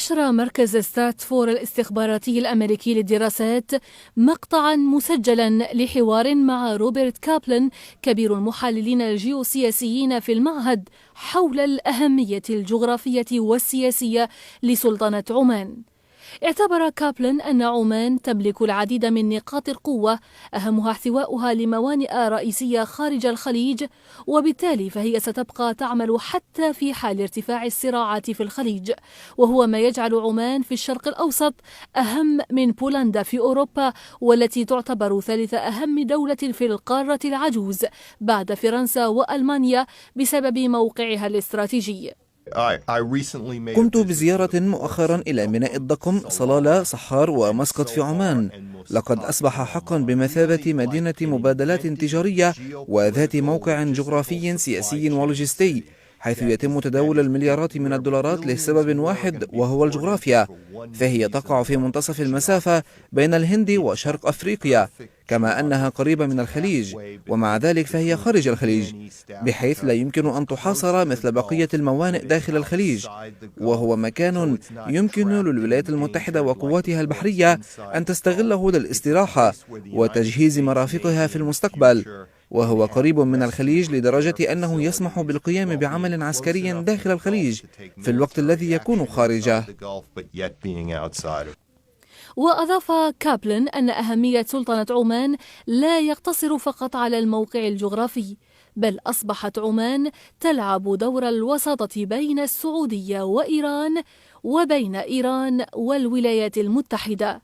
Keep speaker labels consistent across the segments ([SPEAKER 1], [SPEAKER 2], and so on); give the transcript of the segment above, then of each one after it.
[SPEAKER 1] نشر مركز ستراتفور الاستخباراتي الأمريكي للدراسات مقطعا مسجلا لحوار مع روبرت كابلن كبير المحللين الجيوسياسيين في المعهد حول الأهمية الجغرافية والسياسية لسلطنة عمان. اعتبر كابلن أن عمان تملك العديد من نقاط القوة أهمها احتواؤها لموانئ رئيسية خارج الخليج، وبالتالي فهي ستبقى تعمل حتى في حال ارتفاع الصراعات في الخليج، وهو ما يجعل عمان في الشرق الأوسط أهم من بولندا في أوروبا، والتي تعتبر ثالث أهم دولة في القارة العجوز بعد فرنسا وألمانيا بسبب موقعها الاستراتيجي.
[SPEAKER 2] قمت بزيارة مؤخرا إلى ميناء الدقم، صلالة، صحار ومسقط في عمان. لقد أصبح حقا بمثابة مدينة مبادلات تجارية وذات موقع جغرافي سياسي ولوجستي، حيث يتم تداول المليارات من الدولارات لسبب واحد وهو الجغرافيا، فهي تقع في منتصف المسافة بين الهند وشرق أفريقيا، كما أنها قريبة من الخليج، ومع ذلك فهي خارج الخليج، بحيث لا يمكن أن تحاصر مثل بقية الموانئ داخل الخليج، وهو مكان يمكن للولايات المتحدة وقواتها البحرية أن تستغله للاستراحة وتجهيز مرافقها في المستقبل، وهو قريب من الخليج لدرجة أنه يسمح بالقيام بعمل عسكري داخل الخليج في الوقت الذي يكون خارجه.
[SPEAKER 1] وأضاف كابلن أن أهمية سلطنة عمان لا يقتصر فقط على الموقع الجغرافي، بل أصبحت عمان تلعب دور الوساطة بين السعودية وإيران وبين إيران والولايات المتحدة.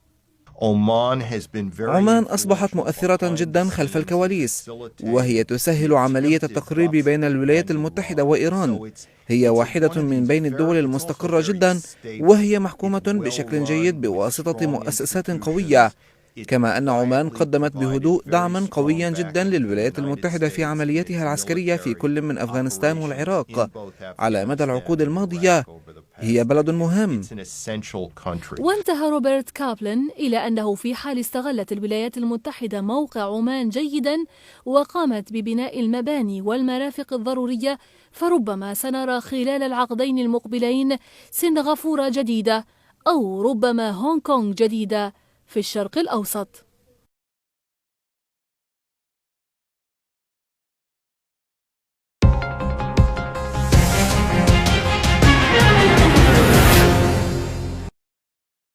[SPEAKER 2] عمان أصبحت مؤثرة جدا خلف الكواليس، وهي تسهل عملية التقريب بين الولايات المتحدة وإيران. هي واحدة من بين الدول المستقرة جدا، وهي محكومة بشكل جيد بواسطة مؤسسات قوية، كما أن عمان قدمت بهدوء دعما قويا جدا للولايات المتحدة في عملياتها العسكرية في كل من أفغانستان والعراق على مدى العقود الماضية. هي بلد مهم.
[SPEAKER 1] وانتهى روبرت كابلن إلى أنه في حال استغلت الولايات المتحدة موقع عمان جيدا وقامت ببناء المباني والمرافق الضرورية، فربما سنرى خلال العقدين المقبلين سنغافورة جديدة أو ربما هونغ كونغ جديدة في الشرق الأوسط.